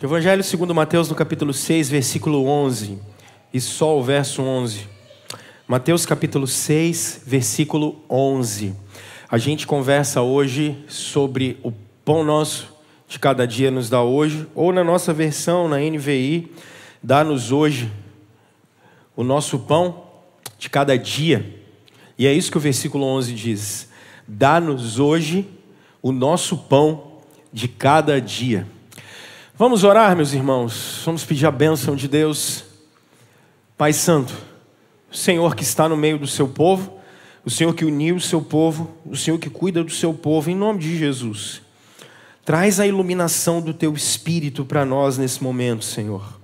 Evangelho segundo Mateus, no capítulo 6, versículo 11. E só o verso 11. Mateus capítulo 6, versículo 11. A gente conversa hoje sobre o pão nosso de cada dia nos dá hoje. Ou na nossa versão, na NVI, dá-nos hoje o nosso pão de cada dia. E é isso que o versículo 11 diz. Dá-nos hoje o nosso pão de cada dia. Vamos orar, meus irmãos. Vamos pedir a bênção de Deus. Pai Santo, o Senhor que está no meio do seu povo, o Senhor que uniu o seu povo, o Senhor que cuida do seu povo, em nome de Jesus. Traz a iluminação do teu Espírito para nós nesse momento, Senhor.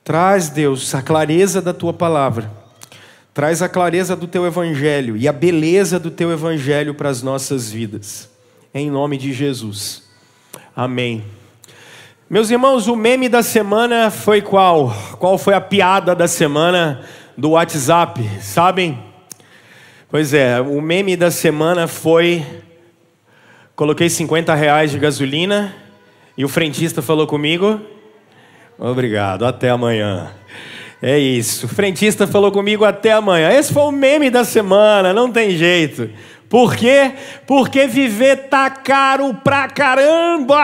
Traz, Deus, a clareza da tua palavra. Traz a clareza do teu evangelho e a beleza do teu evangelho para as nossas vidas. Em nome de Jesus. Amém. Meus irmãos, o meme da semana foi qual? Qual foi a piada da semana do WhatsApp? Sabem? Pois é, o meme da semana foi... Coloquei R$50 de gasolina e o frentista falou comigo... Obrigado, até amanhã. É isso, o frentista falou comigo até amanhã. Esse foi o meme da semana, não tem jeito. Por quê? Porque viver tá caro pra caramba!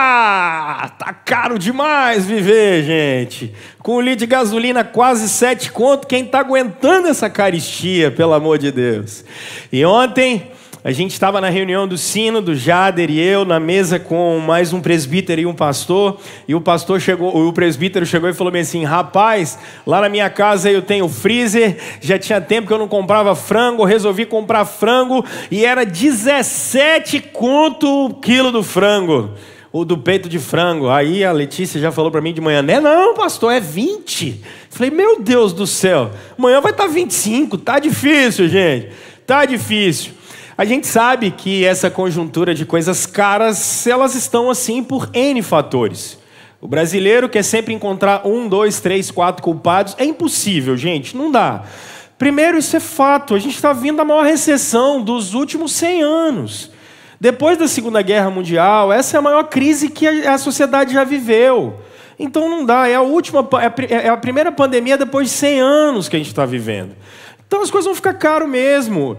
Tá caro demais viver, gente. Com o litro de gasolina quase 7 conto, quem tá aguentando essa caristia, pelo amor de Deus? E ontem a gente estava na reunião do Sino, do Jader e eu, na mesa com mais um presbítero e um pastor, e o presbítero chegou e falou bem assim: rapaz, lá na minha casa eu tenho freezer, já tinha tempo que eu não comprava frango, resolvi comprar frango, e era 17 conto o quilo do frango, o do peito de frango. Aí a Letícia já falou para mim de manhã: não, pastor, é 20. Falei, meu Deus do céu, amanhã vai estar 25, tá difícil, gente, tá difícil. A gente sabe que essa conjuntura de coisas caras, elas estão assim por N fatores. O brasileiro quer sempre encontrar 1, 2, 3, 4 culpados. É impossível, gente, não dá. Primeiro, isso é fato, a gente está vindo da maior recessão dos últimos 100 anos. Depois da Segunda Guerra Mundial, essa é a maior crise que a sociedade já viveu. Então não dá, é a primeira pandemia depois de 100 anos que a gente está vivendo. Então as coisas vão ficar caro mesmo.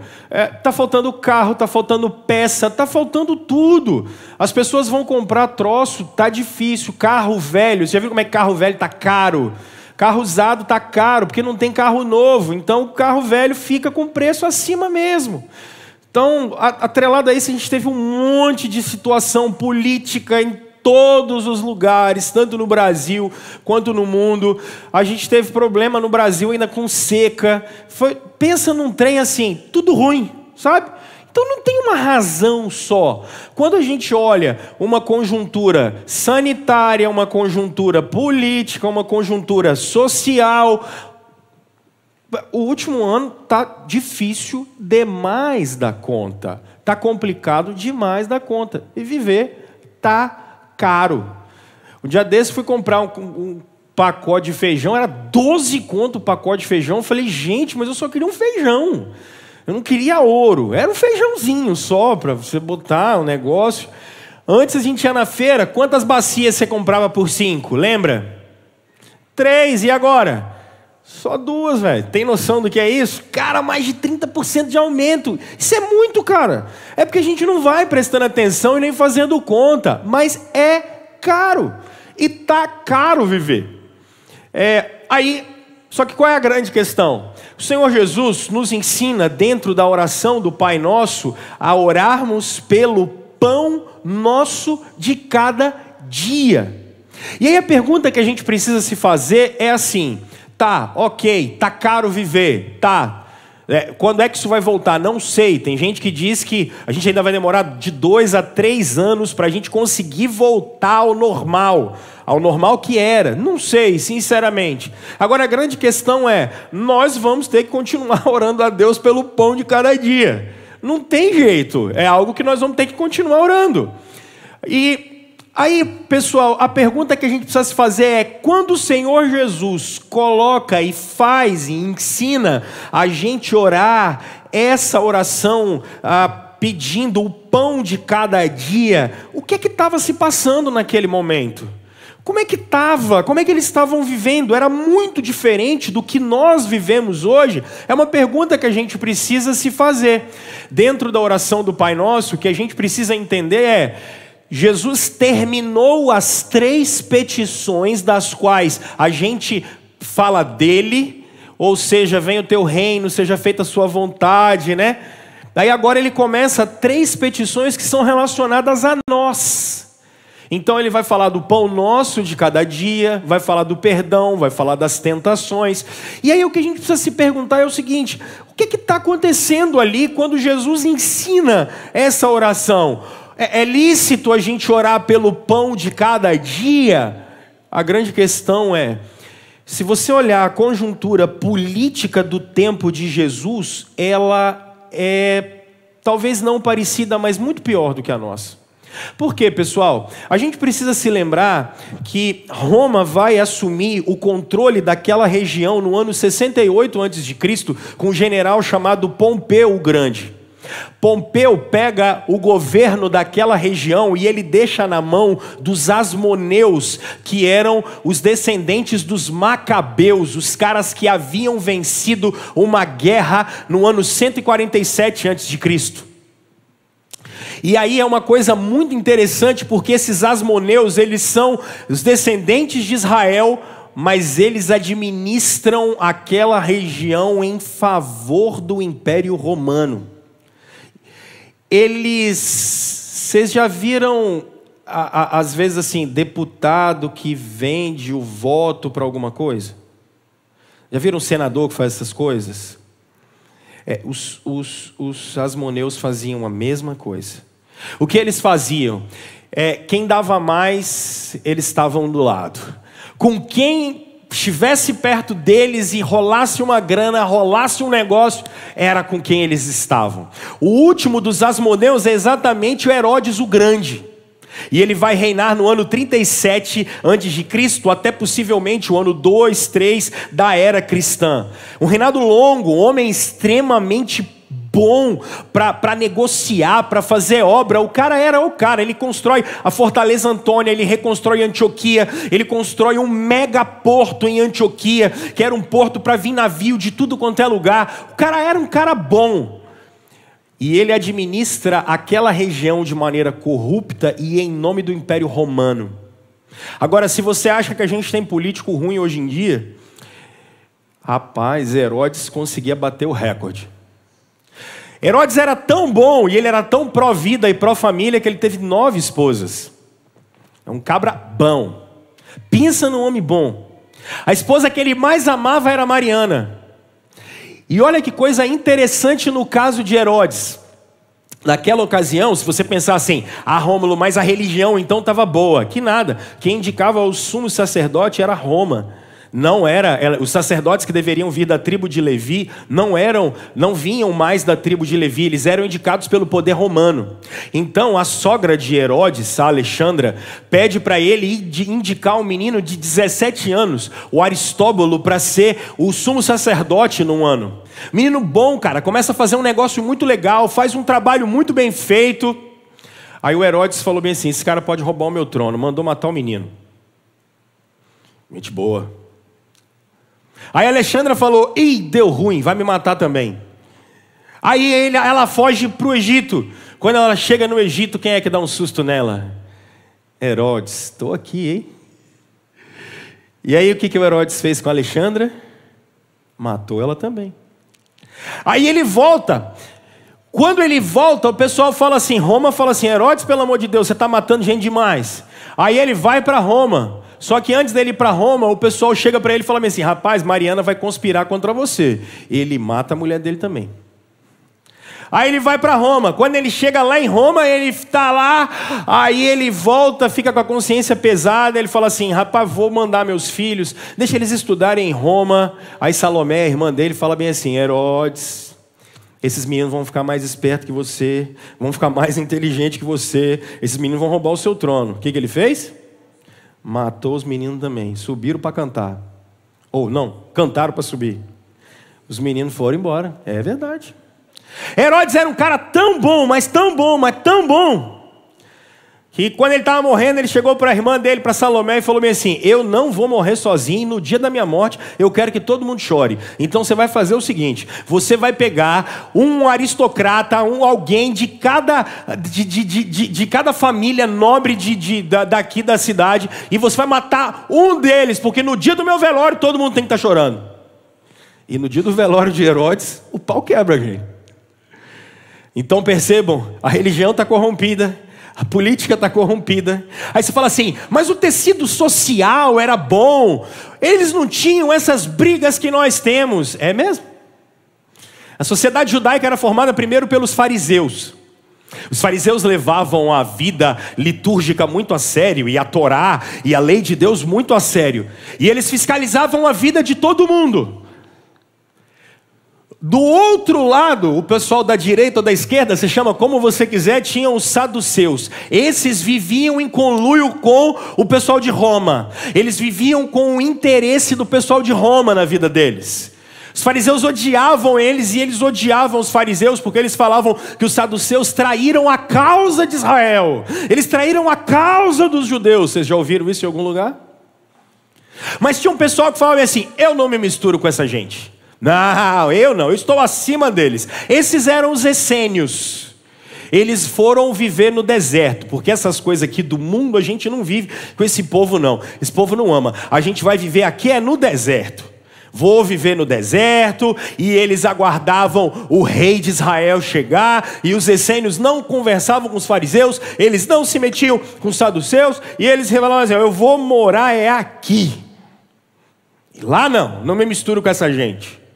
Tá faltando carro, tá faltando peça, tá faltando tudo. As pessoas vão comprar troço, tá difícil. Carro velho, você já viu como é que carro velho tá caro? Carro usado tá caro, porque não tem carro novo. Então o carro velho fica com preço acima mesmo. Então, atrelado a isso, a gente teve um monte de situação política em todos os lugares, tanto no Brasil quanto no mundo. A gente teve problema no Brasil ainda com seca. Pensa num trem assim, tudo ruim, sabe? Então não tem uma razão só. Quando a gente olha uma conjuntura sanitária, uma conjuntura política, uma conjuntura social, o último ano está difícil demais da conta. Está complicado demais da conta. E viver está caro. Um dia desse fui comprar um pacote de feijão, era 12 conto o pacote de feijão. Eu falei, gente, mas eu só queria um feijão. Eu não queria ouro. Era um feijãozinho só para você botar um negócio. Antes a gente ia na feira, quantas bacias você comprava por 5? Lembra? 3, e agora? Só 2, velho. Tem noção do que é isso? Cara, mais de 30% de aumento. Isso é muito, cara. É porque a gente não vai prestando atenção e nem fazendo conta. Mas é caro. E tá caro viver. Só que qual é a grande questão? O Senhor Jesus nos ensina, dentro da oração do Pai Nosso, a orarmos pelo pão nosso de cada dia. E aí a pergunta que a gente precisa se fazer é assim... Tá, ok, tá caro viver, tá. Quando é que isso vai voltar? Não sei. Tem gente que diz que a gente ainda vai demorar de 2 a 3 anos para a gente conseguir voltar ao normal que era. Não sei, sinceramente. Agora a grande questão é, nós vamos ter que continuar orando a Deus pelo pão de cada dia. Não tem jeito, é algo que nós vamos ter que continuar orando. E... aí, pessoal, a pergunta que a gente precisa se fazer é: quando o Senhor Jesus coloca e faz e ensina a gente orar essa oração pedindo o pão de cada dia, o que estava se passando naquele momento? Como é que estava? Como é que eles estavam vivendo? Era muito diferente do que nós vivemos hoje? É uma pergunta que a gente precisa se fazer. Dentro da oração do Pai Nosso, o que a gente precisa entender é: Jesus terminou as 3 petições das quais a gente fala dele, ou seja, venha o teu reino, seja feita a sua vontade, né? Daí agora ele começa 3 petições que são relacionadas a nós. Então ele vai falar do pão nosso de cada dia, vai falar do perdão, vai falar das tentações. E aí o que a gente precisa se perguntar é o seguinte: o que está acontecendo ali quando Jesus ensina essa oração? É lícito a gente orar pelo pão de cada dia? A grande questão é, se você olhar a conjuntura política do tempo de Jesus, ela é talvez não parecida, mas muito pior do que a nossa. Por quê, pessoal? A gente precisa se lembrar que Roma vai assumir o controle daquela região no ano 68 a.C., com um general chamado Pompeu o Grande. Pompeu pega o governo daquela região e ele deixa na mão dos asmoneus, que eram os descendentes dos macabeus, os caras que haviam vencido uma guerra no ano 147 a.C. E aí é uma coisa muito interessante, porque esses asmoneus, eles são os descendentes de Israel, mas eles administram aquela região em favor do Império Romano. Vocês já viram, às vezes assim, deputado que vende o voto para alguma coisa? Já viram um senador que faz essas coisas? Os asmoneus faziam a mesma coisa. O que eles faziam? Quem dava mais, eles estavam do lado. Com quem estivesse perto deles e rolasse uma grana, rolasse um negócio, era com quem eles estavam. O último dos asmoneus é exatamente o Herodes o Grande. E ele vai reinar no ano 37 a.C., até possivelmente o ano 2, 3 da era cristã. Um reinado longo, um homem extremamente bom para negociar, para fazer obra. O cara era o cara. Ele constrói a Fortaleza Antônia, ele reconstrói Antioquia, ele constrói um mega porto em Antioquia, que era um porto para vir navio de tudo quanto é lugar. O cara era um cara bom. E ele administra aquela região de maneira corrupta e em nome do Império Romano. Agora, se você acha que a gente tem político ruim hoje em dia, rapaz, Herodes conseguia bater o recorde. Herodes era tão bom e ele era tão pró-vida e pró-família que ele teve 9 esposas. É um cabra bom. Pensa num homem bom. A esposa que ele mais amava era Mariana. E olha que coisa interessante no caso de Herodes. Naquela ocasião, se você pensar assim, Rômulo, mas a religião então estava boa. Que nada. Quem indicava o sumo sacerdote era Roma. Não era, os sacerdotes que deveriam vir da tribo de Levi não vinham mais da tribo de Levi, eles eram indicados pelo poder romano. Então a sogra de Herodes, a Alexandra, pede para ele indicar um menino de 17 anos, o Aristóbulo, para ser o sumo sacerdote num ano. Menino bom, cara, começa a fazer um negócio muito legal, faz um trabalho muito bem feito. Aí o Herodes falou bem assim: esse cara pode roubar o meu trono, mandou matar o menino. Gente boa. Aí a Alexandra falou: ih, deu ruim, vai me matar também. Aí ela foge para o Egito. Quando ela chega no Egito, quem é que dá um susto nela? Herodes. Estou aqui, hein? E aí o que o Herodes fez com a Alexandra? Matou ela também. Aí ele volta. Quando ele volta, o pessoal fala assim, Roma fala assim: Herodes, pelo amor de Deus, você está matando gente demais. Aí ele vai para Roma. Só que antes dele ir para Roma, o pessoal chega para ele e fala assim: rapaz, Mariana vai conspirar contra você. Ele mata a mulher dele também. Aí ele vai para Roma. Quando ele chega lá em Roma, ele está lá. Aí ele volta, fica com a consciência pesada. Ele fala assim: rapaz, vou mandar meus filhos, deixa eles estudarem em Roma. Aí Salomé, a irmã dele, fala bem assim: Herodes, esses meninos vão ficar mais espertos que você, vão ficar mais inteligentes que você. Esses meninos vão roubar o seu trono. O que ele fez? Matou os meninos também. Subiram para cantar. Ou não, cantaram para subir. Os meninos foram embora. É verdade. Herodes era um cara tão bom, mas tão bom, mas tão bom, que quando ele estava morrendo, ele chegou para a irmã dele, para Salomé, e falou bem assim: eu não vou morrer sozinho, e no dia da minha morte eu quero que todo mundo chore. Então você vai fazer o seguinte: você vai pegar um aristocrata, alguém de cada família nobre daqui da cidade, e você vai matar um deles, porque no dia do meu velório todo mundo tem que estar chorando. E no dia do velório de Herodes, o pau quebra, gente. Então percebam, a religião está corrompida, a política está corrompida. Aí você fala assim: mas o tecido social era bom, eles não tinham essas brigas que nós temos. É mesmo? A sociedade judaica era formada primeiro pelos fariseus. Os fariseus levavam a vida litúrgica muito a sério, e a Torá e a lei de Deus muito a sério, e eles fiscalizavam a vida de todo mundo. Do outro lado, o pessoal da direita ou da esquerda, você chama como você quiser, tinham os saduceus. Esses viviam em conluio com o pessoal de Roma. Eles viviam com o interesse do pessoal de Roma na vida deles. Os fariseus odiavam eles, e eles odiavam os fariseus, porque eles falavam que os saduceus traíram a causa de Israel. Eles traíram a causa dos judeus. Vocês já ouviram isso em algum lugar? Mas tinha um pessoal que falava assim: eu não me misturo com essa gente. Não, eu estou acima deles. Esses eram os essênios. Eles foram viver no deserto, porque essas coisas aqui do mundo a gente não vive com esse povo não. Esse povo não ama. A gente vai viver aqui no deserto. Vou viver no deserto. E eles aguardavam o rei de Israel chegar, e os essênios não conversavam com os fariseus, eles não se metiam com os saduceus, e eles revelavam assim: eu vou morar aqui. E lá não me misturo com essa gente.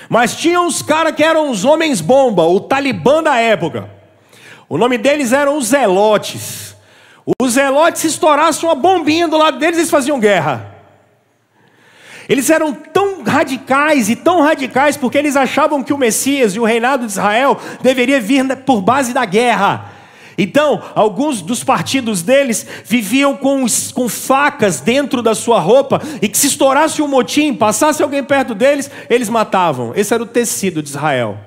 Mas tinha uns caras que eram os homens bomba, o Talibã da época. O nome deles eram os zelotes. Os zelotes, se estourassem uma bombinha do lado deles, eles faziam guerra. Eles eram tão radicais e tão radicais, porque eles achavam que o Messias e o reinado de Israel deveria vir por base da guerra. Então, alguns dos partidos deles viviam com facas dentro da sua roupa, e que se estourasse um motim, passasse alguém perto deles, eles matavam. Esse era o tecido de Israel.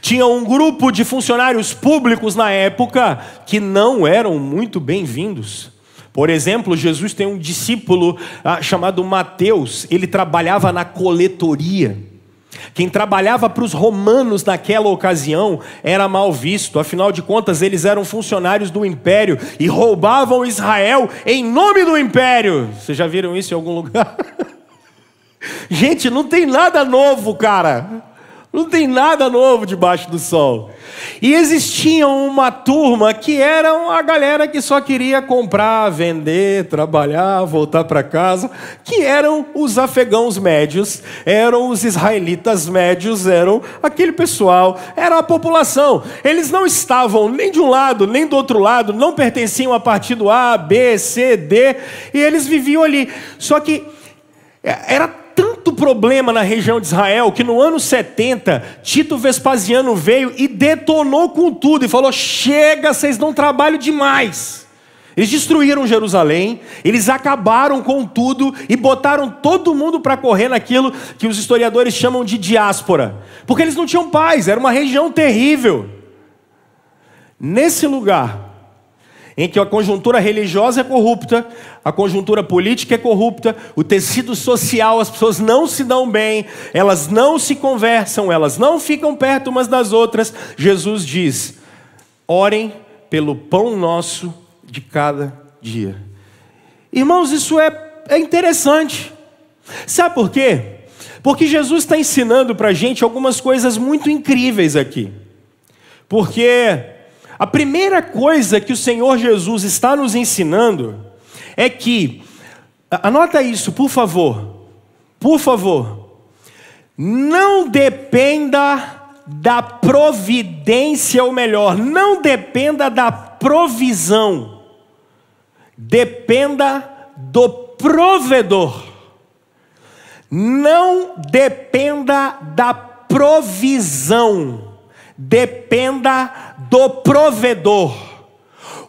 Tinha um grupo de funcionários públicos na época que não eram muito bem-vindos. Por exemplo, Jesus tem um discípulo chamado Mateus. Ele trabalhava na coletoria. Quem trabalhava para os romanos naquela ocasião era mal visto. Afinal de contas, eles eram funcionários do império e roubavam Israel em nome do império. Vocês já viram isso em algum lugar? Gente, não tem nada novo, cara. Não tem nada novo debaixo do sol. E existia uma turma que era a galera que só queria comprar, vender, trabalhar, voltar para casa, que eram os afegãos médios, eram os israelitas médios, eram aquele pessoal, era a população. Eles não estavam nem de um lado, nem do outro lado, não pertenciam a partido A, B, C, D, e eles viviam ali. Só que era tanto problema na região de Israel, que no ano 70, Tito Vespasiano veio e detonou com tudo, e falou: chega, vocês dão trabalho demais. Eles destruíram Jerusalém, eles acabaram com tudo, e botaram todo mundo para correr naquilo que os historiadores chamam de diáspora, porque eles não tinham paz, era uma região terrível. Nesse lugar, em que a conjuntura religiosa é corrupta, a conjuntura política é corrupta, o tecido social, as pessoas não se dão bem, elas não se conversam, elas não ficam perto umas das outras, Jesus diz: orem pelo pão nosso de cada dia. Irmãos, isso é interessante. Sabe por quê? Porque Jesus está ensinando para a gente algumas coisas muito incríveis aqui. Porque a primeira coisa que o Senhor Jesus está nos ensinando é que, anota isso, por favor, não dependa da providência, ou melhor, não dependa da provisão, dependa do provedor. Não dependa da provisão, dependa do provedor.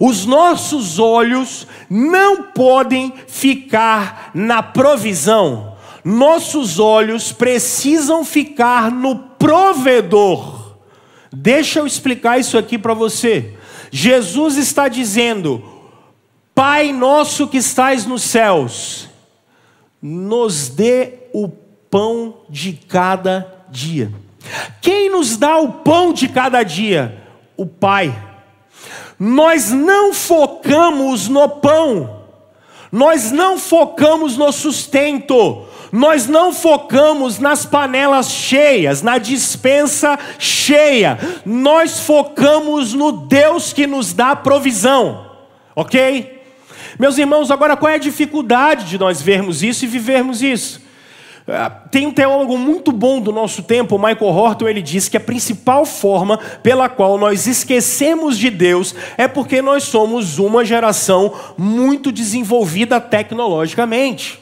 Os nossos olhos não podem ficar na provisão. Nossos olhos precisam ficar no provedor. Deixa eu explicar isso aqui para você. Jesus está dizendo: Pai nosso que estais nos céus, nos dê o pão de cada dia. Quem nos dá o pão de cada dia? O Pai. Nós não focamos no pão, nós não focamos no sustento, nós não focamos nas panelas cheias, na despensa cheia, nós focamos no Deus que nos dá provisão, ok? Meus irmãos, agora qual é a dificuldade de nós vermos isso e vivermos isso? Tem um teólogo muito bom do nosso tempo, Michael Horton, ele diz que a principal forma pela qual nós esquecemos de Deus é porque nós somos uma geração muito desenvolvida tecnologicamente.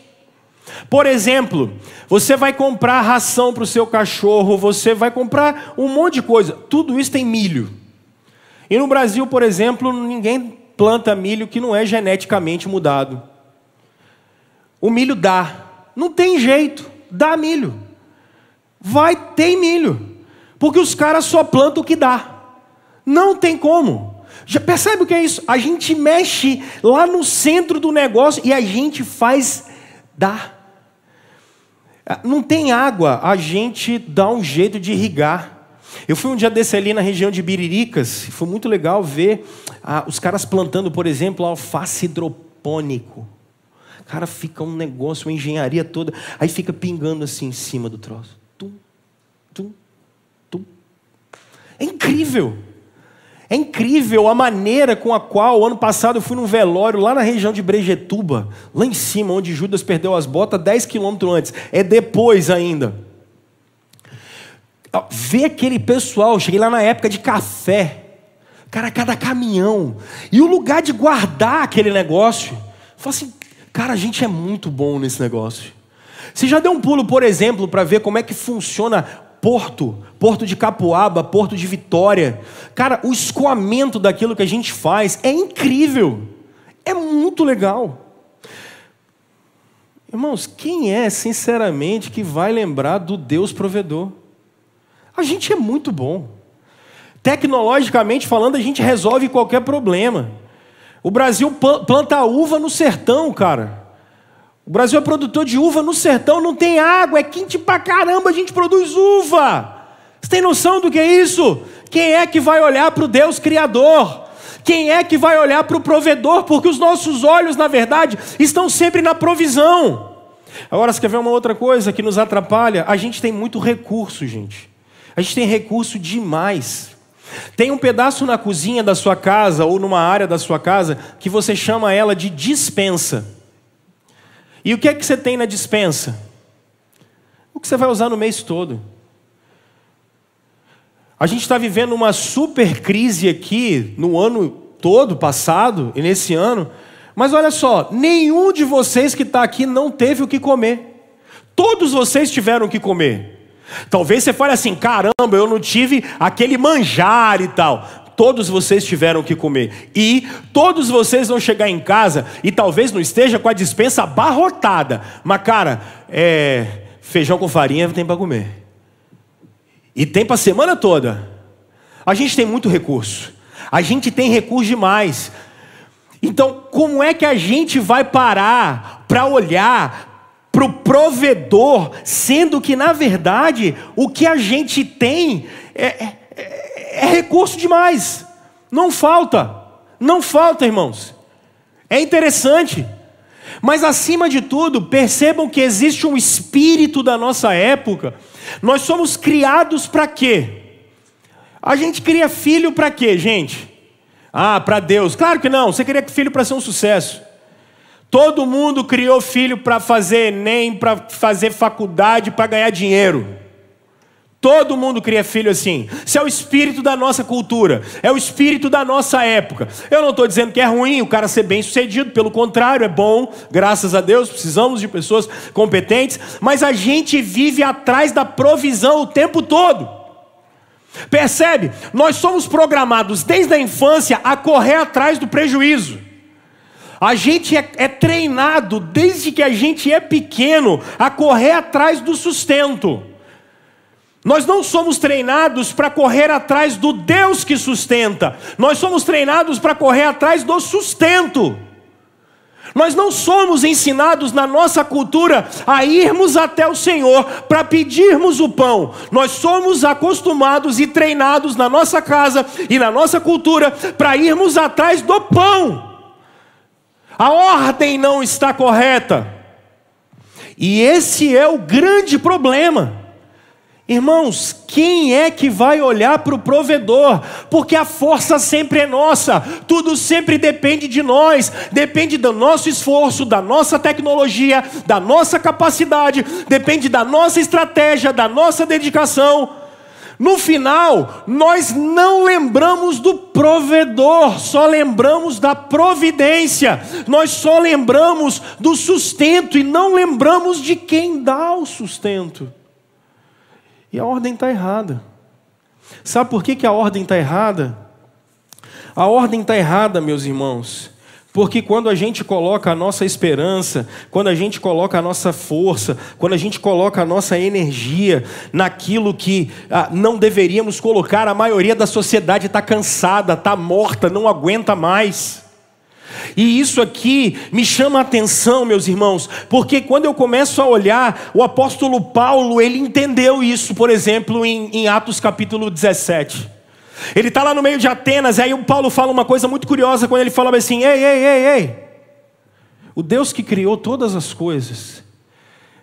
Por exemplo, você vai comprar ração para o seu cachorro, você vai comprar um monte de coisa, tudo isso tem milho. E no Brasil, por exemplo, ninguém planta milho que não é geneticamente mudado. O milho dá, não tem jeito. Dá milho, tem milho, porque os caras só plantam o que dá, não tem como. Já percebe o que é isso? A gente mexe lá no centro do negócio e a gente faz dar. Não tem água, a gente dá um jeito de irrigar. Eu fui um dia desse ali na região de Biriricas, foi muito legal ver os caras plantando, por exemplo, alface hidropônico. Cara, fica um negócio, uma engenharia toda. Aí fica pingando assim em cima do troço. Tum, tum, tum. É incrível. É incrível a maneira com a qual, ano passado, eu fui num velório lá na região de Brejetuba. Lá em cima, onde Judas perdeu as botas 10 quilômetros antes. É depois ainda. Ver aquele pessoal, cheguei lá na época de café. Cara, cada caminhão. E o lugar de guardar aquele negócio. Falei assim... Cara, a gente é muito bom nesse negócio. Você já deu um pulo, por exemplo, para ver como é que funciona Porto de Capoaba, Porto de Vitória? Cara, o escoamento daquilo que a gente faz é incrível. É muito legal. Irmãos, quem é, sinceramente, que vai lembrar do Deus provedor? A gente é muito bom. Tecnologicamente falando, a gente resolve qualquer problema. O Brasil planta uva no sertão, cara. O Brasil é produtor de uva no sertão, não tem água, é quente pra caramba, a gente produz uva. Você tem noção do que é isso? Quem é que vai olhar para o Deus Criador? Quem é que vai olhar para o provedor? Porque os nossos olhos, na verdade, estão sempre na provisão. Agora, você quer ver uma outra coisa que nos atrapalha? A gente tem muito recurso, gente. A gente tem recurso demais. Tem um pedaço na cozinha da sua casa ou numa área da sua casa que você chama ela de despensa. E o que é que você tem na despensa? O que você vai usar no mês todo. A gente está vivendo uma super crise aqui no ano todo passado e nesse ano. Mas olha só, nenhum de vocês que está aqui não teve o que comer. Todos vocês tiveram o que comer. Talvez você fale assim, caramba, eu não tive aquele manjar e tal. Todos vocês tiveram que comer. E todos vocês vão chegar em casa e talvez não esteja com a despensa abarrotada. Mas cara, feijão com farinha tem para comer. E tem para a semana toda. A gente tem muito recurso. A gente tem recurso demais. Então, como é que a gente vai parar para olhar para o provedor, sendo que, na verdade, o que a gente tem é recurso demais. Não falta, irmãos. É interessante. Mas, acima de tudo, percebam que existe um espírito da nossa época. Nós somos criados para quê? A gente cria filho para quê, gente? Para Deus. Claro que não, você cria filho para ser um sucesso. Todo mundo criou filho para fazer Enem, para fazer faculdade, para ganhar dinheiro. Todo mundo cria filho assim. Isso é o espírito da nossa cultura. É o espírito da nossa época. Eu não estou dizendo que é ruim o cara ser bem sucedido. Pelo contrário, é bom. Graças a Deus, precisamos de pessoas competentes. Mas a gente vive atrás da provisão o tempo todo. Percebe? Nós somos programados desde a infância a correr atrás do prejuízo. A gente é treinado desde que a gente é pequeno a correr atrás do sustento. Nós não somos treinados para correr atrás do Deus que sustenta. Nós somos treinados para correr atrás do sustento. Nós não somos ensinados na nossa cultura a irmos até o Senhor para pedirmos o pão. Nós somos acostumados e treinados na nossa casa e na nossa cultura para irmos atrás do pão. A ordem não está correta. E esse é o grande problema. Irmãos, quem é que vai olhar para o provedor? Porque a força sempre é nossa, tudo sempre depende de nós, depende do nosso esforço, da nossa tecnologia, da nossa capacidade, depende da nossa estratégia, da nossa dedicação. No final, nós não lembramos do provedor, só lembramos da providência, nós só lembramos do sustento e não lembramos de quem dá o sustento. E a ordem está errada. Sabe por que a ordem está errada? A ordem está errada, meus irmãos, porque quando a gente coloca a nossa esperança, quando a gente coloca a nossa força, quando a gente coloca a nossa energia naquilo que não deveríamos colocar, a maioria da sociedade está cansada, está morta, não aguenta mais. E isso aqui me chama a atenção, meus irmãos, porque quando eu começo a olhar, o apóstolo Paulo, ele entendeu isso, por exemplo, em Atos capítulo 17. Ele está lá no meio de Atenas, e aí o Paulo fala uma coisa muito curiosa, quando ele fala assim, ei, o Deus que criou todas as coisas,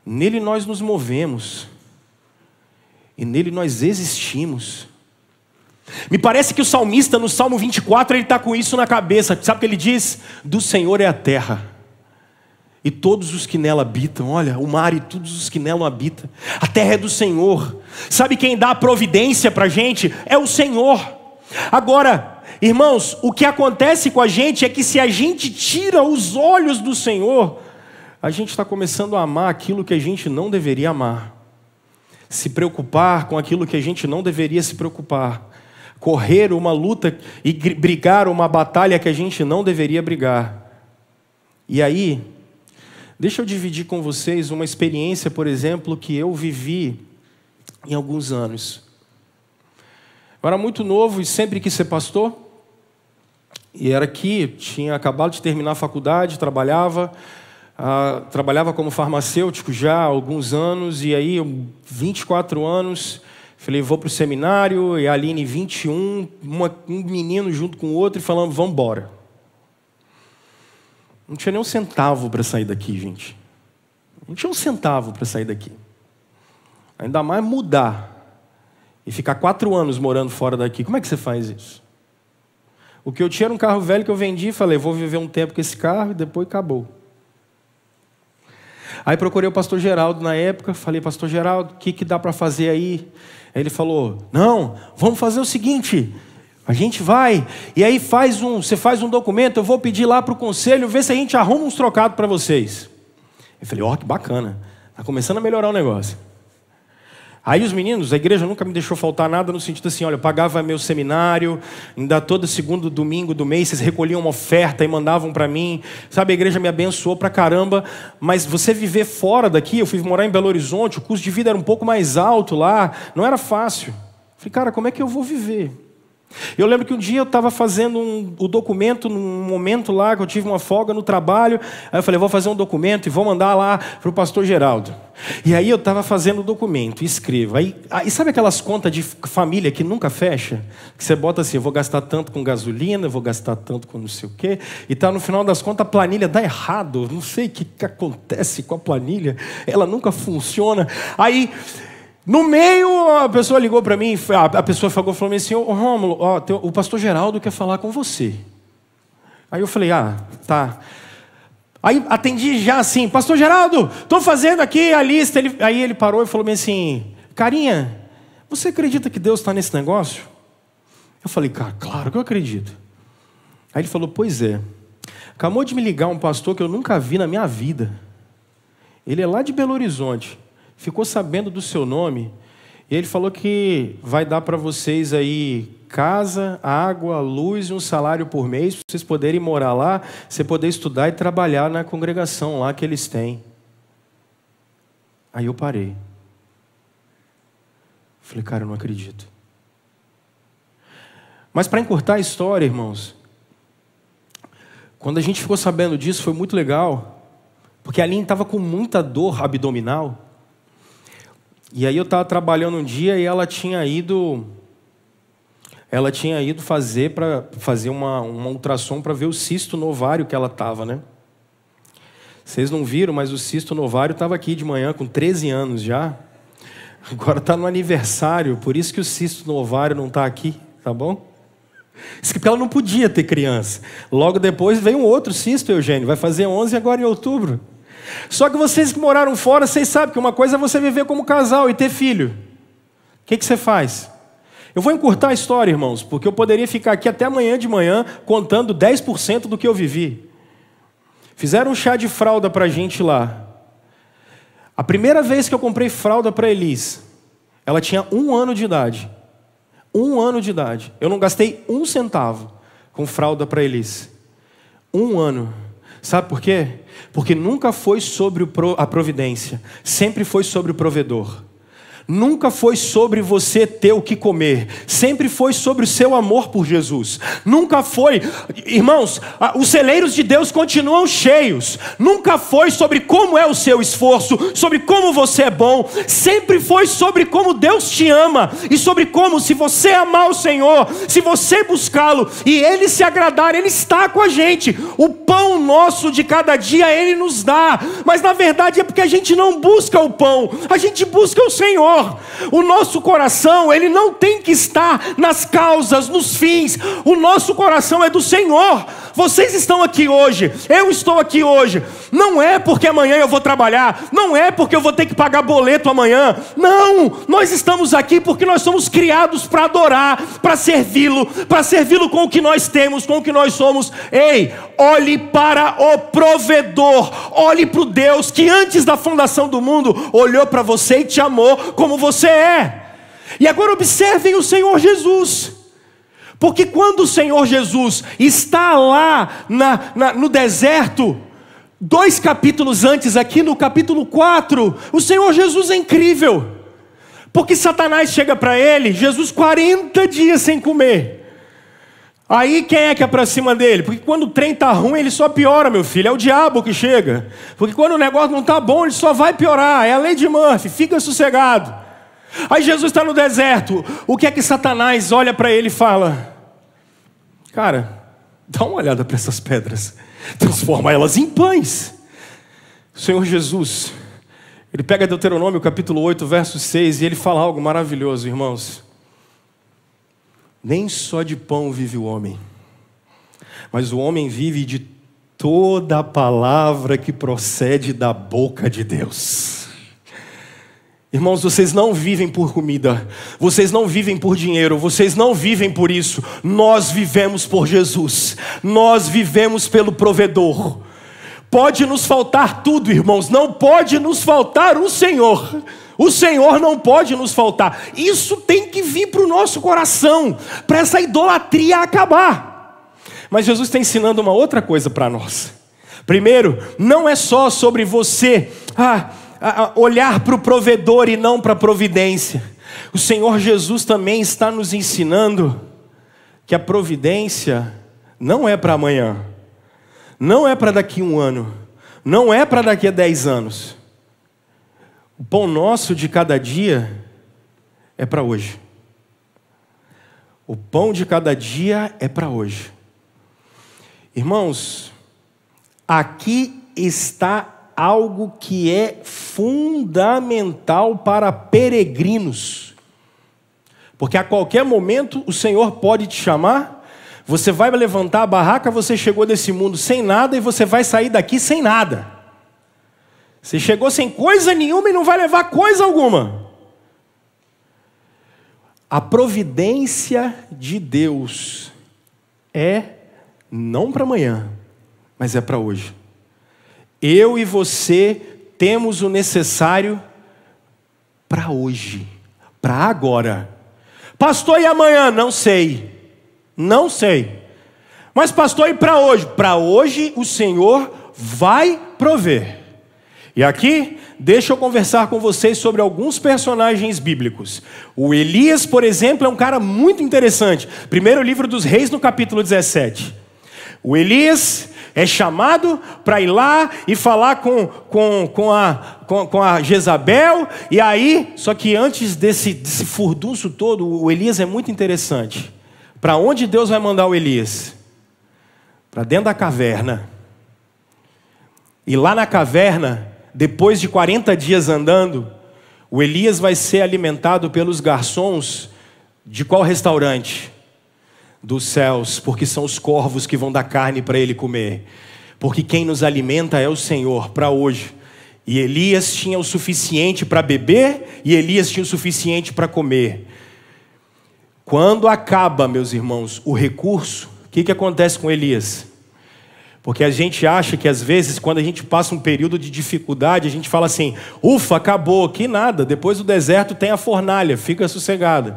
nele nós nos movemos, e nele nós existimos. Me parece que o salmista no Salmo 24, ele está com isso na cabeça. Sabe o que ele diz? Do Senhor é a terra e todos os que nela habitam. Olha, o mar e todos os que nela habitam. A terra é do Senhor. Sabe quem dá a providência para a gente? É o Senhor. Agora, irmãos, o que acontece com a gente é que se a gente tira os olhos do Senhor, a gente está começando a amar aquilo que a gente não deveria amar, se preocupar com aquilo que a gente não deveria se preocupar, correr uma luta e brigar uma batalha que a gente não deveria brigar. E aí, deixa eu dividir com vocês uma experiência, por exemplo, que eu vivi em alguns anos. Eu era muito novo e sempre quis ser pastor. E era aqui, tinha acabado de terminar a faculdade, trabalhava como farmacêutico já há alguns anos. E aí, 24 anos... Falei, vou para o seminário, e a Aline 21, um menino junto com o outro, e falando, vamos embora. Não tinha nem um centavo para sair daqui, gente. Não tinha um centavo para sair daqui. Ainda mais mudar. E ficar 4 anos morando fora daqui. Como é que você faz isso? O que eu tinha era um carro velho que eu vendi, falei, vou viver um tempo com esse carro, e depois acabou. Aí procurei o pastor Geraldo na época, falei, pastor Geraldo, o que dá para fazer aí? Aí ele falou, não, vamos fazer o seguinte, a gente vai, e aí você faz um documento, eu vou pedir lá para o conselho, ver se a gente arruma uns trocados para vocês. Eu falei, que bacana, está começando a melhorar o negócio. Aí os meninos, a igreja nunca me deixou faltar nada no sentido assim, olha, eu pagava meu seminário, ainda todo segundo domingo do mês, vocês recolhiam uma oferta e mandavam para mim, sabe, a igreja me abençoou pra caramba, mas você viver fora daqui, eu fui morar em Belo Horizonte, o custo de vida era um pouco mais alto lá, não era fácil. Falei, cara, como é que eu vou viver? Eu lembro que um dia eu estava fazendo o documento, num momento lá que eu tive uma folga no trabalho, aí eu falei, vou fazer um documento e vou mandar lá para o pastor Geraldo. E aí eu estava fazendo o documento, escrevo. Aí sabe aquelas contas de família que nunca fecha? Que você bota assim, eu vou gastar tanto com gasolina, eu vou gastar tanto com não sei o quê, e tá no final das contas a planilha dá errado, não sei o que acontece com a planilha, ela nunca funciona. Aí... no meio, a pessoa ligou para mim, a pessoa falou assim, ô Rômulo, o pastor Geraldo quer falar com você. Aí eu falei, tá. Aí atendi já assim, pastor Geraldo, estou fazendo aqui a lista. Aí ele parou e falou assim, carinha, você acredita que Deus está nesse negócio? Eu falei, cara, claro que eu acredito. Aí ele falou, pois é, acabou de me ligar um pastor que eu nunca vi na minha vida. Ele é lá de Belo Horizonte. Ficou sabendo do seu nome, e ele falou que vai dar para vocês aí casa, água, luz e um salário por mês, para vocês poderem morar lá, você poder estudar e trabalhar na congregação lá que eles têm. Aí eu parei. Falei, cara, eu não acredito. Mas para encurtar a história, irmãos, quando a gente ficou sabendo disso, foi muito legal, porque a Aline estava com muita dor abdominal. E aí eu estava trabalhando um dia e ela tinha ido fazer uma ultrassom para ver o cisto no ovário que ela estava, né? Vocês não viram, mas o cisto no ovário estava aqui de manhã, com 13 anos já. Agora está no aniversário, por isso que o cisto no ovário não está aqui, tá bom? Isso porque ela não podia ter criança. Logo depois veio um outro cisto, Eugênio, vai fazer 11 agora em outubro. Só que vocês que moraram fora, vocês sabem que uma coisa é você viver como casal e ter filho. O que você faz? Eu vou encurtar a história, irmãos, porque eu poderia ficar aqui até amanhã de manhã contando 10% do que eu vivi. Fizeram um chá de fralda para a gente lá. A primeira vez que eu comprei fralda para Elis, ela tinha 1 ano de idade. 1 ano de idade. Eu não gastei 1 centavo com fralda para Elis. 1 ano. Sabe por quê? Porque nunca foi sobre a providência. Sempre foi sobre o provedor. Nunca foi sobre você ter o que comer. Sempre foi sobre o seu amor por Jesus. Nunca foi, irmãos, os celeiros de Deus continuam cheios. Nunca foi sobre como é o seu esforço, sobre como você é bom. Sempre foi sobre como Deus te ama. E sobre como, se você amar o Senhor, se você buscá-lo e Ele se agradar, Ele está com a gente. O pão nosso de cada dia Ele nos dá. Mas na verdade é porque a gente não busca o pão, a gente busca o Senhor. O nosso coração, ele não tem que estar nas causas, nos fins. O nosso coração é do Senhor. Vocês estão aqui hoje, eu estou aqui hoje. Não é porque amanhã eu vou trabalhar, não é porque eu vou ter que pagar boleto amanhã. Não, nós estamos aqui porque nós somos criados para adorar, para servi-lo com o que nós temos, com o que nós somos. Ei, olhe para o provedor, olhe para o Deus que antes da fundação do mundo olhou para você e te amou como você é. E agora observem o Senhor Jesus. Porque quando o Senhor Jesus está lá no deserto, 2 capítulos antes, aqui no capítulo 4, o Senhor Jesus é incrível. Porque Satanás chega para ele, Jesus 40 dias sem comer. Aí quem é que é para cima dele? Porque quando o trem está ruim, ele só piora, meu filho. É o diabo que chega. Porque quando o negócio não está bom, ele só vai piorar. É a lei de Murphy, fica sossegado. Aí Jesus está no deserto. O que é que Satanás olha para ele e fala? Cara, dá uma olhada para essas pedras. Transforma elas em pães. O Senhor Jesus, Ele pega Deuteronômio capítulo 8, verso 6, e Ele fala algo maravilhoso, irmãos. Nem só de pão vive o homem, mas o homem vive de toda a palavra que procede da boca de Deus. Irmãos, vocês não vivem por comida, vocês não vivem por dinheiro, vocês não vivem por isso. Nós vivemos por Jesus, nós vivemos pelo provedor. Pode nos faltar tudo, irmãos, não pode nos faltar o Senhor. O Senhor não pode nos faltar. Isso tem que vir para o nosso coração, para essa idolatria acabar. Mas Jesus está ensinando uma outra coisa para nós. Primeiro, não é só sobre você olhar para o provedor e não para a providência. O Senhor Jesus também está nos ensinando que a providência não é para amanhã, não é para daqui a 1 ano, não é para daqui a 10 anos. O pão nosso de cada dia é para hoje. O pão de cada dia é para hoje. Irmãos, aqui está algo que é fundamental para peregrinos. Porque a qualquer momento o Senhor pode te chamar, você vai levantar a barraca, você chegou desse mundo sem nada e você vai sair daqui sem nada. Você chegou sem coisa nenhuma e não vai levar coisa alguma. A providência de Deus é não para amanhã, mas é para hoje. Eu e você temos o necessário para hoje, para agora. Pastor, e amanhã? Não sei. Não sei. Mas pastor, e para hoje? Para hoje o Senhor vai prover. E aqui, deixa eu conversar com vocês sobre alguns personagens bíblicos. O Elias, por exemplo, é um cara muito interessante. Primeiro livro dos Reis, no capítulo 17. O Elias é chamado para ir lá e falar com a Jezabel. E aí, só que antes desse furdunço todo, o Elias é muito interessante. Para onde Deus vai mandar o Elias? Para dentro da caverna. E lá na caverna, depois de 40 dias andando, o Elias vai ser alimentado pelos garçons de qual restaurante? Dos céus, porque são os corvos que vão dar carne para ele comer. Porque quem nos alimenta é o Senhor para hoje. E Elias tinha o suficiente para beber e Elias tinha o suficiente para comer. Quando acaba, meus irmãos, o recurso, o que acontece com Elias? Porque a gente acha que às vezes, quando a gente passa um período de dificuldade, a gente fala assim, ufa, acabou, que nada, depois do deserto tem a fornalha, fica sossegado.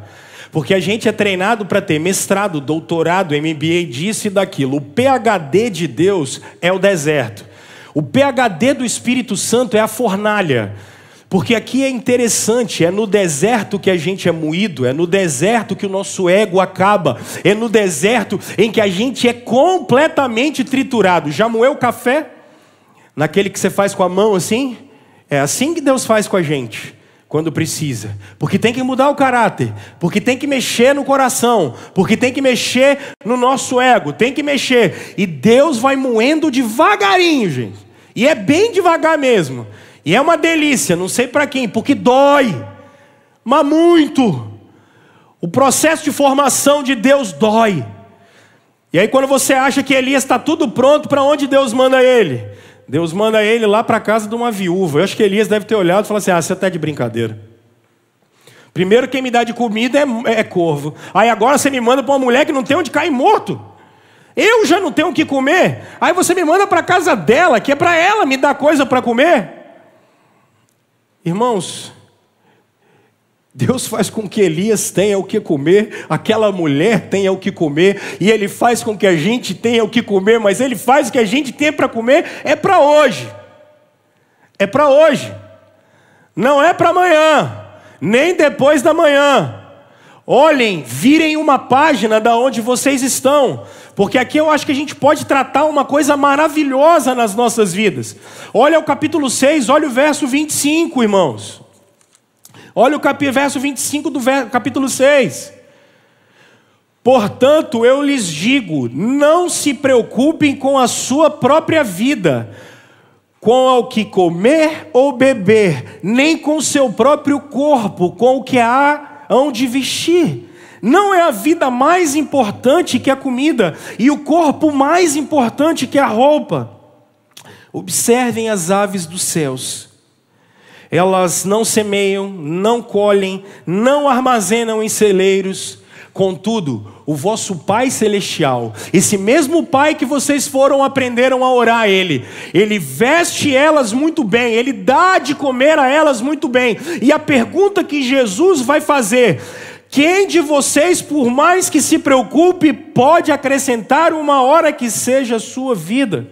Porque a gente é treinado para ter mestrado, doutorado, MBA, disso e daquilo. O PhD de Deus é o deserto. O PhD do Espírito Santo é a fornalha. Porque aqui é interessante, é no deserto que a gente é moído, é no deserto que o nosso ego acaba, é no deserto em que a gente é completamente triturado. Já moeu o café? Naquele que você faz com a mão assim? É assim que Deus faz com a gente, quando precisa. Porque tem que mudar o caráter, porque tem que mexer no coração, porque tem que mexer no nosso ego, tem que mexer. E Deus vai moendo devagarinho, gente. E é bem devagar mesmo. E é uma delícia, não sei para quem, porque dói, mas muito. O processo de formação de Deus dói. E aí quando você acha que Elias está tudo pronto, para onde Deus manda ele? Deus manda ele lá para a casa de uma viúva. Eu acho que Elias deve ter olhado e falado assim, você está de brincadeira. Primeiro quem me dá de comida é corvo. Aí agora você me manda para uma mulher que não tem onde cair morto. Eu já não tenho o que comer. Aí você me manda para a casa dela, que é para ela me dar coisa para comer. Irmãos, Deus faz com que Elias tenha o que comer, aquela mulher tenha o que comer, e Ele faz com que a gente tenha o que comer, mas Ele faz o que a gente tem para comer, é para hoje. É para hoje. Não é para amanhã, nem depois da manhã. Olhem, virem uma página da onde vocês estão, porque aqui eu acho que a gente pode tratar uma coisa maravilhosa nas nossas vidas. Olha o capítulo 6, olha o verso 25, irmãos. Olha o verso 25 do capítulo 6. Portanto, eu lhes digo, não se preocupem com a sua própria vida, com o que comer ou beber, nem com o seu próprio corpo, com o que hão de vestir. Não é a vida mais importante que a comida, e o corpo mais importante que a roupa. Observem as aves dos céus. Elas não semeiam, não colhem, não armazenam em celeiros. Contudo, o vosso Pai Celestial, esse mesmo Pai que vocês aprenderam a orar a Ele veste elas muito bem, Ele dá de comer a elas muito bem. E a pergunta que Jesus vai fazer: quem de vocês, por mais que se preocupe, pode acrescentar uma hora que seja a sua vida?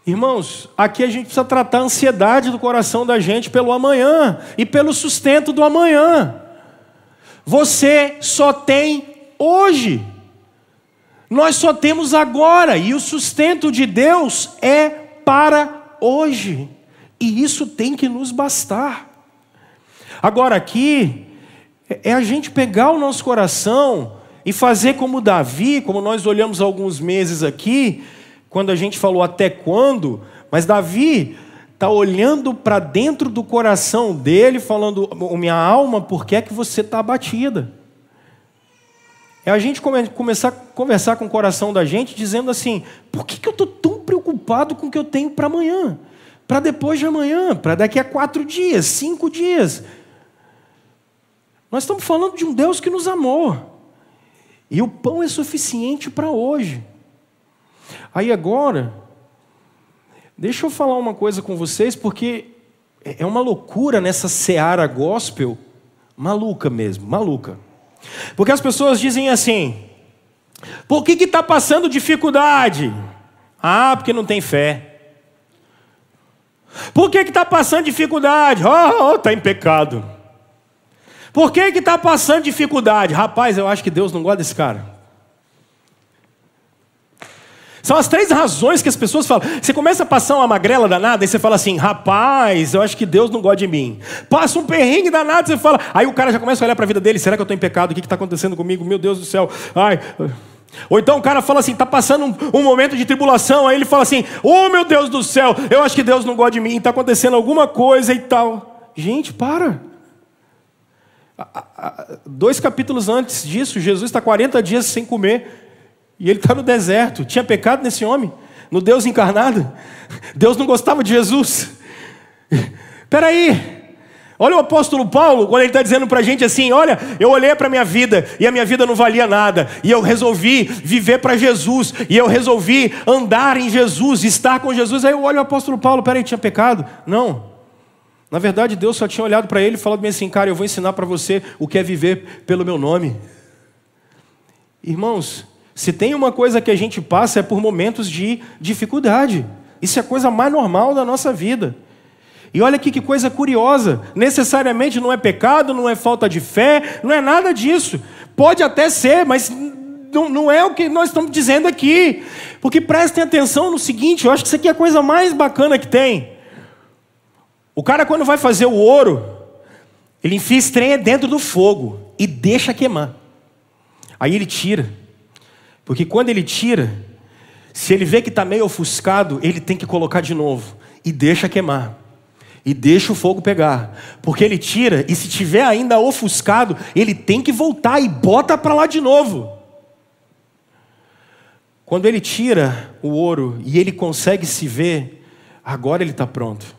Irmãos, aqui a gente precisa tratar a ansiedade do coração da gente pelo amanhã e pelo sustento do amanhã. Você só tem hoje. Nós só temos agora, e o sustento de Deus é para hoje. E isso tem que nos bastar. Agora aqui, é a gente pegar o nosso coração e fazer como Davi, como nós olhamos há alguns meses aqui, quando a gente falou até quando, mas Davi está olhando para dentro do coração dele, falando: minha alma, por que é que você está abatida? É a gente começar a conversar com o coração da gente, dizendo assim: por que eu estou tão preocupado com o que eu tenho para amanhã? Para depois de amanhã? Para daqui a 4 dias, 5 dias? Nós estamos falando de um Deus que nos amou. E o pão é suficiente para hoje. Aí agora, deixa eu falar uma coisa com vocês, porque é uma loucura nessa seara gospel, maluca mesmo, maluca. Porque as pessoas dizem assim: por que está passando dificuldade? Ah, porque não tem fé. Por que está passando dificuldade? Está em pecado. Por que está passando dificuldade? Rapaz, eu acho que Deus não gosta desse cara. São as 3 razões que as pessoas falam. Você começa a passar uma magrela danada, e você fala assim, rapaz, eu acho que Deus não gosta de mim. Passa um perrengue danado, você fala. Aí o cara já começa a olhar para a vida dele, será que eu estou em pecado? O que está acontecendo comigo? Meu Deus do céu. Ai. Ou então o cara fala assim, está passando um momento de tribulação, aí ele fala assim, oh meu Deus do céu, eu acho que Deus não gosta de mim, está acontecendo alguma coisa e tal. Gente, para. 2 capítulos antes disso, Jesus está 40 dias sem comer. E ele está no deserto. Tinha pecado nesse homem? No Deus encarnado? Deus não gostava de Jesus? Espera aí. Olha o apóstolo Paulo, quando ele está dizendo para a gente assim, olha, eu olhei para a minha vida, e a minha vida não valia nada, e eu resolvi viver para Jesus, e eu resolvi andar em Jesus, estar com Jesus. Aí eu olho o apóstolo Paulo, espera aí, tinha pecado? Não. Na verdade, Deus só tinha olhado para ele e falado bem assim, cara, eu vou ensinar para você o que é viver pelo meu nome. Irmãos, se tem uma coisa que a gente passa é por momentos de dificuldade. Isso é a coisa mais normal da nossa vida. E olha aqui que coisa curiosa. Necessariamente não é pecado, não é falta de fé, não é nada disso. Pode até ser, mas não é o que nós estamos dizendo aqui. Porque prestem atenção no seguinte, eu acho que isso aqui é a coisa mais bacana que tem. O cara quando vai fazer o ouro, ele enfia estranha dentro do fogo e deixa queimar. Aí ele tira. Porque quando ele tira, se ele vê que está meio ofuscado, ele tem que colocar de novo. E deixa queimar. E deixa o fogo pegar. Porque ele tira, e se tiver ainda ofuscado, ele tem que voltar e bota para lá de novo. Quando ele tira o ouro e ele consegue se ver, agora ele está pronto.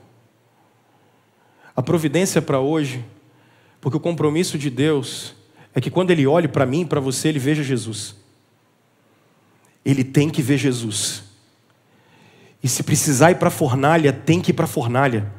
A providência para hoje, porque o compromisso de Deus é que quando ele olhe para mim e para você, ele veja Jesus. Ele tem que ver Jesus. E se precisar ir para a fornalha, tem que ir para a fornalha.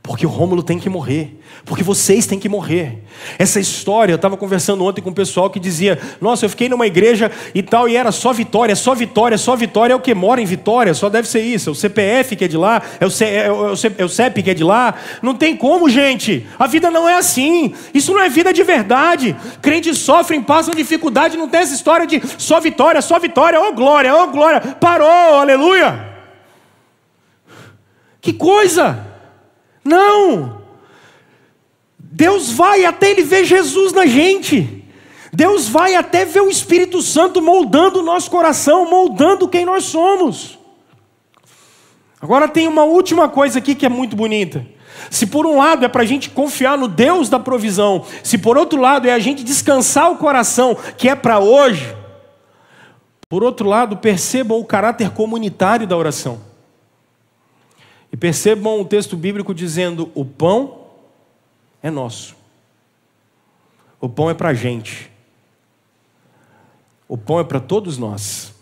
Porque o Rômulo tem que morrer. Porque vocês têm que morrer. Essa história, eu estava conversando ontem com o pessoal que dizia, nossa, eu fiquei numa igreja e tal, e era só Vitória, só Vitória, só Vitória. É o que mora em Vitória, só deve ser isso. É o CPF que é de lá, é o CEP que é de lá. Não tem como, gente. A vida não é assim. Isso não é vida de verdade. Crentes sofrem, passam dificuldade, não tem essa história de só Vitória, oh glória, oh glória. Parou, aleluia. Que coisa! Não! Deus vai até ele ver Jesus na gente. Deus vai até ver o Espírito Santo moldando o nosso coração, moldando quem nós somos. Agora tem uma última coisa aqui que é muito bonita. Se por um lado é para a gente confiar no Deus da provisão, se por outro lado é a gente descansar o coração, que é para hoje, por outro lado, percebam o caráter comunitário da oração. E percebam o texto bíblico dizendo, o pão é nosso. O pão é para a gente. O pão é para todos nós.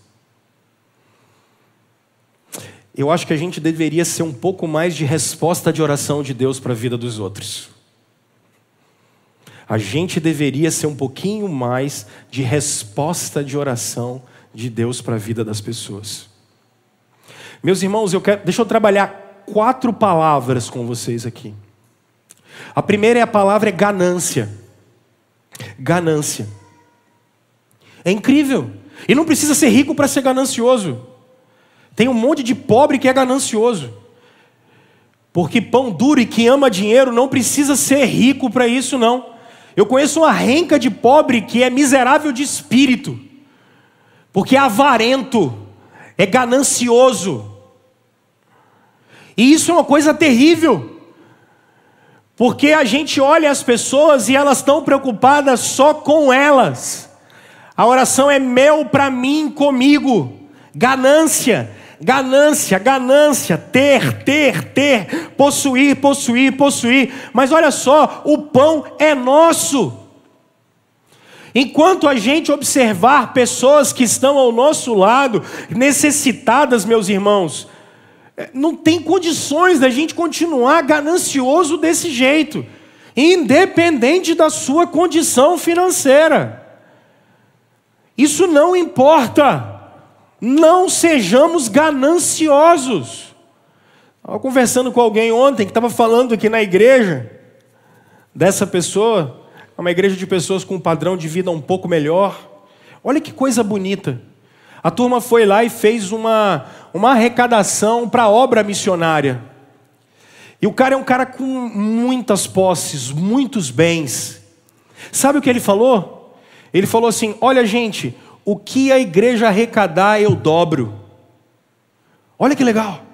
Eu acho que a gente deveria ser um pouco mais de resposta de oração de Deus para a vida dos outros. A gente deveria ser um pouquinho mais de resposta de oração de Deus para a vida das pessoas. Meus irmãos, deixa eu trabalhar 4 palavras com vocês aqui. A primeira é a palavra ganância. Ganância. É incrível. E não precisa ser rico para ser ganancioso. Tem um monte de pobre que é ganancioso. Porque pão duro e quem ama dinheiro não precisa ser rico para isso, não. Eu conheço uma renca de pobre que é miserável de espírito. Porque é avarento, é ganancioso. E isso é uma coisa terrível, porque a gente olha as pessoas e elas estão preocupadas só com elas. A oração é meu, para mim, comigo. Ganância, ganância, ganância, ter, possuir. Mas olha só, o pão é nosso. Enquanto a gente observar pessoas que estão ao nosso lado, necessitadas, meus irmãos, não tem condições da gente continuar ganancioso desse jeito, independente da sua condição financeira. Isso não importa. Não sejamos gananciosos. Estava conversando com alguém ontem que estava falando aqui na igreja dessa pessoa, uma igreja de pessoas com um padrão de vida um pouco melhor. Olha que coisa bonita. A turma foi lá e fez uma arrecadação para a obra missionária. E o cara é um cara com muitas posses, muitos bens. Sabe o que ele falou? Ele falou assim: olha, gente, o que a igreja arrecadar eu dobro. Olha que legal.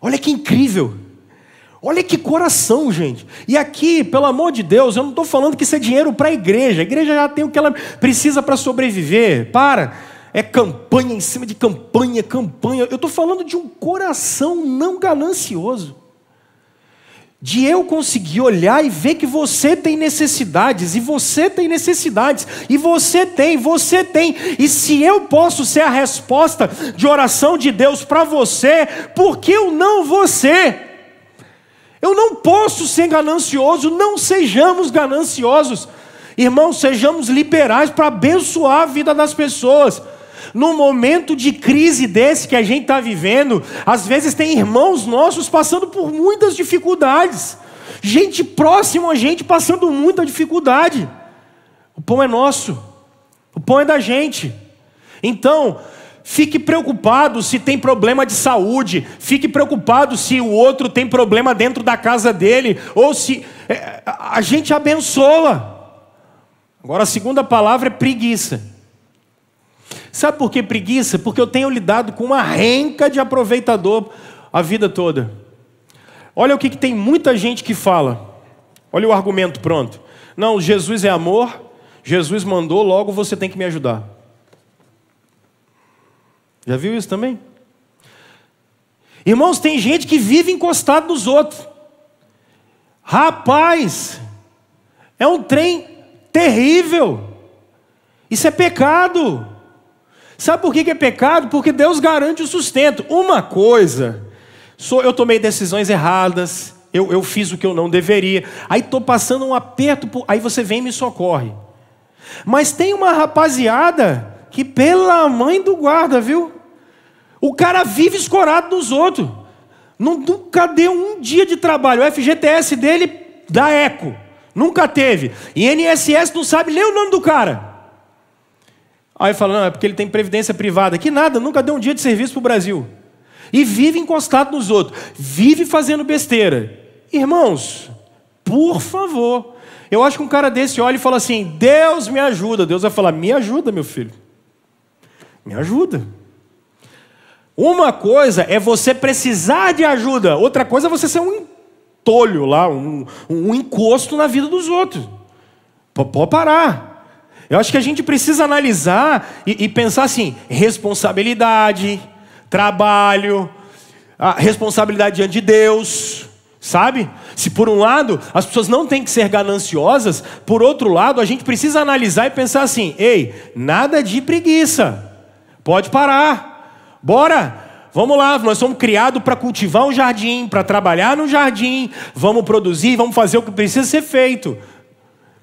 Olha que incrível. Olha que coração, gente. E aqui, pelo amor de Deus, eu não estou falando que isso é dinheiro para a igreja. A igreja já tem o que ela precisa para sobreviver. É campanha em cima de campanha, campanha. Eu estou falando de um coração não ganancioso. De eu conseguir olhar e ver que você tem necessidades, e você tem necessidades, e você tem. E se eu posso ser a resposta de oração de Deus para você, por que eu não vou ser? Eu não posso ser ganancioso, não sejamos gananciosos. Irmãos, sejamos liberais para abençoar a vida das pessoas. No momento de crise desse que a gente está vivendo, às vezes tem irmãos nossos passando por muitas dificuldades. Gente próxima a gente passando muita dificuldade. O pão é nosso. O pão é da gente. Então, fique preocupado se tem problema de saúde. Fique preocupado se o outro tem problema dentro da casa dele. Ou se a gente abençoa. Agora a segunda palavra é preguiça. Sabe por que preguiça? Porque eu tenho lidado com uma renca de aproveitador a vida toda. Olha o que tem muita gente que fala. Olha o argumento pronto. Não, Jesus é amor, Jesus mandou, logo você tem que me ajudar. Já viu isso também? Irmãos, tem gente que vive encostado nos outros. Rapaz, é um trem terrível. Isso é pecado. Sabe por que é pecado? Porque Deus garante o sustento. Uma coisa, eu tomei decisões erradas, eu fiz o que eu não deveria, aí estou passando um aperto, aí você vem e me socorre. Mas tem uma rapaziada que, pela mãe do guarda, viu? O cara vive escorado nos outros. Nunca deu um dia de trabalho. O FGTS dele dá eco. Nunca teve. E INSS não sabe nem o nome do cara. Aí fala, não, é porque ele tem previdência privada. Que nada, nunca deu um dia de serviço para o Brasil. E vive encostado nos outros. Vive fazendo besteira. Irmãos, por favor. Eu acho que um cara desse olha e fala assim, Deus me ajuda. Deus vai falar, me ajuda, meu filho. Me ajuda. Uma coisa é você precisar de ajuda. Outra coisa é você ser um entolho lá, um encosto na vida dos outros. Pode parar. Eu acho que a gente precisa analisar e pensar assim, responsabilidade, trabalho, a responsabilidade diante de Deus, sabe? Se por um lado as pessoas não têm que ser gananciosas, por outro lado a gente precisa analisar e pensar assim, ei, nada de preguiça, pode parar, bora, vamos lá, nós somos criados para cultivar um jardim, para trabalhar no jardim, vamos produzir, vamos fazer o que precisa ser feito.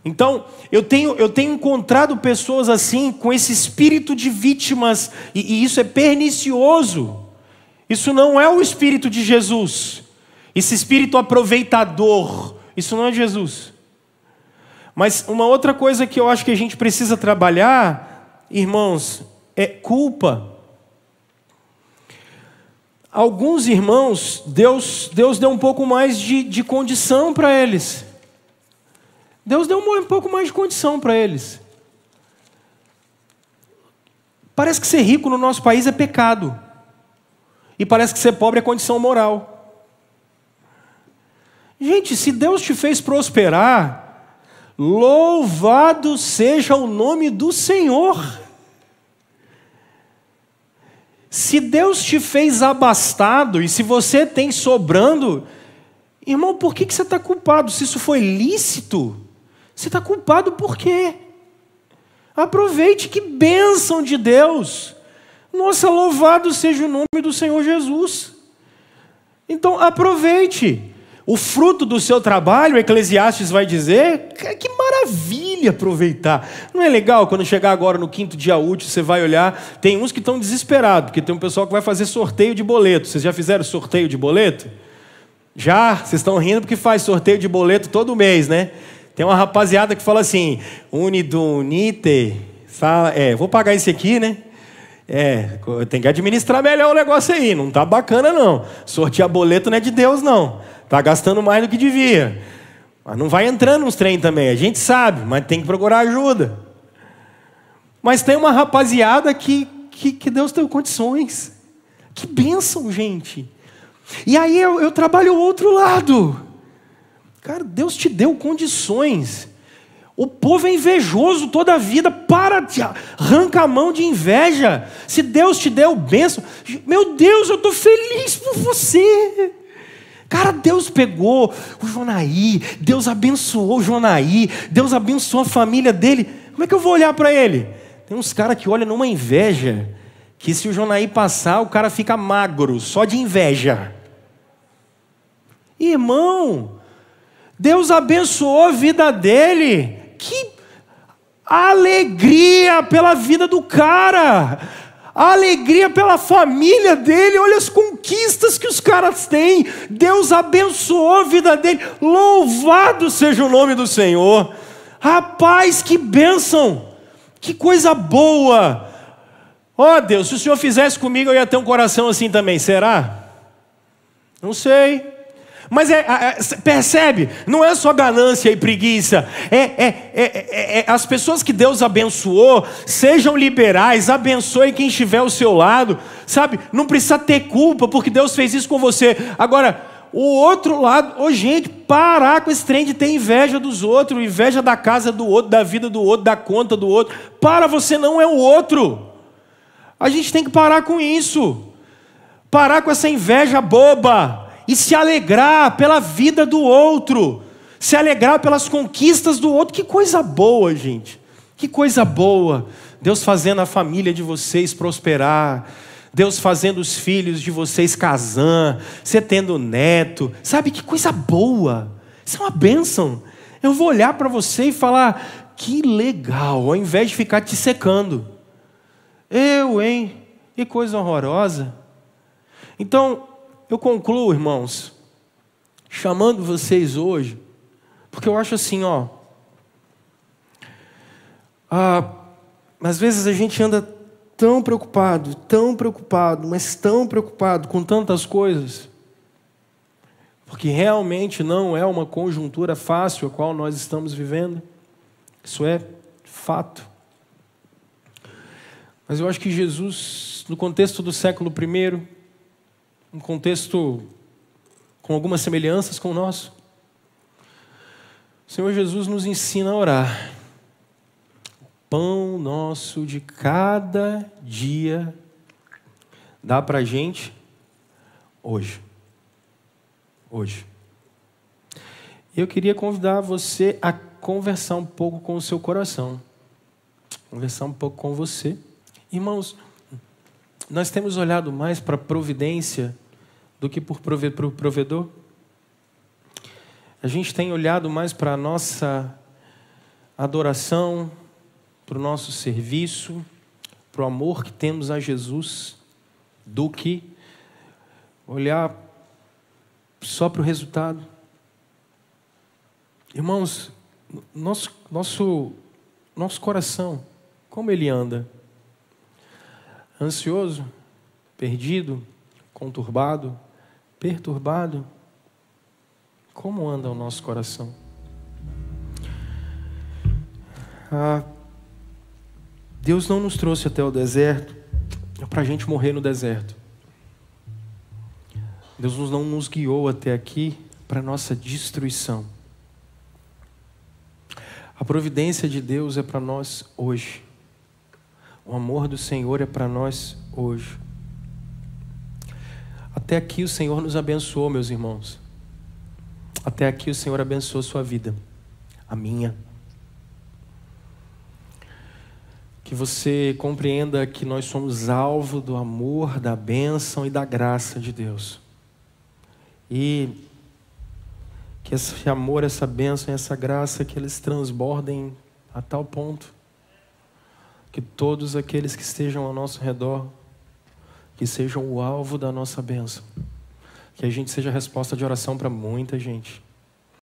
Então, eu tenho encontrado pessoas assim, com esse espírito de vítimas, e isso é pernicioso. Isso não é o espírito de Jesus. Esse espírito aproveitador, isso não é Jesus. Mas uma outra coisa que eu acho que a gente precisa trabalhar, irmãos, é culpa. Alguns irmãos, Deus deu um pouco mais de condição para eles. Deus deu um pouco mais de condição para eles. Parece que ser rico no nosso país é pecado. E parece que ser pobre é condição moral. Gente, se Deus te fez prosperar, louvado seja o nome do Senhor. Se Deus te fez abastado e se você tem sobrando, irmão, por que você está culpado? Se isso foi lícito, você está culpado por quê? Aproveite, que bênção de Deus. Nossa, louvado seja o nome do Senhor Jesus. Então aproveite. O fruto do seu trabalho, Eclesiastes vai dizer, que maravilha aproveitar. Não é legal quando chegar agora no 5º dia útil, você vai olhar, tem uns que estão desesperados, porque tem um pessoal que vai fazer sorteio de boleto. Vocês já fizeram sorteio de boleto? Já? Vocês estão rindo porque faz sorteio de boleto todo mês, né? Tem uma rapaziada que fala assim, unite, vou pagar esse aqui, né? Tem que administrar melhor o negócio aí, não tá bacana não. Sortear boleto não é de Deus não. Tá gastando mais do que devia. Mas não vai entrando nos trem também, a gente sabe, mas tem que procurar ajuda. Mas tem uma rapaziada que Deus deu condições. Que bênção, gente. E aí eu trabalho o outro lado. Cara, Deus te deu condições. O povo é invejoso toda a vida. Arranca a mão de inveja. Se Deus te deu bênção, meu Deus, eu estou feliz por você. Cara, Deus pegou o Jonaí, Deus abençoou o Jonaí, Deus abençoou a família dele. Como é que eu vou olhar para ele? Tem uns caras que olham numa inveja, que se o Jonaí passar, o cara fica magro, só de inveja. Irmão, Deus abençoou a vida dele. Que alegria pela vida do cara. A alegria pela família dele, olha as conquistas que os caras têm. Deus abençoou a vida dele. Louvado seja o nome do Senhor. Rapaz, que bênção, que coisa boa. Ó Deus, se o Senhor fizesse comigo, eu ia ter um coração assim também, será? Não sei. Mas percebe, não é só ganância e preguiça, as pessoas que Deus abençoou, sejam liberais, abençoe quem estiver ao seu lado, sabe, não precisa ter culpa, porque Deus fez isso com você. Agora, o outro lado, gente, parar com esse trem de ter inveja dos outros, inveja da casa do outro, da vida do outro, da conta do outro. Você não é o outro. A gente tem que parar com isso, parar com essa inveja boba, e se alegrar pela vida do outro, se alegrar pelas conquistas do outro. Que coisa boa, gente, que coisa boa. Deus fazendo a família de vocês prosperar, Deus fazendo os filhos de vocês casar, você tendo neto, sabe, que coisa boa. Isso é uma bênção. Eu vou olhar para você e falar, que legal, ao invés de ficar te secando. Que coisa horrorosa. Então, eu concluo, irmãos, chamando vocês hoje, porque eu acho assim, às vezes a gente anda tão preocupado, mas tão preocupado com tantas coisas, porque realmente não é uma conjuntura fácil a qual nós estamos vivendo, isso é fato. Mas eu acho que Jesus, no contexto do século I, um contexto com algumas semelhanças com o nosso, o Senhor Jesus nos ensina a orar. O pão nosso de cada dia dá para a gente hoje. Eu queria convidar você a conversar um pouco com o seu coração, conversar um pouco com você. Irmãos, nós temos olhado mais para a providência do que por provedor. A gente tem olhado mais para a nossa adoração, para o nosso serviço, para o amor que temos a Jesus, do que olhar só para o resultado. Irmãos, nosso coração, como ele anda? Ansioso, perdido, conturbado, perturbado? Como anda o nosso coração? Deus não nos trouxe até o deserto para a gente morrer no deserto. Deus não nos guiou até aqui para nossa destruição. A providência de Deus é para nós hoje. O amor do Senhor é para nós hoje. Até aqui o Senhor nos abençoou, meus irmãos. Até aqui o Senhor abençoou sua vida, a minha. Que você compreenda que nós somos alvo do amor, da bênção e da graça de Deus. E Que esse amor, essa bênção, essa graça, que eles transbordem a tal ponto que todos aqueles que estejam ao nosso redor, que sejam o alvo da nossa bênção. Que a gente seja resposta de oração para muita gente.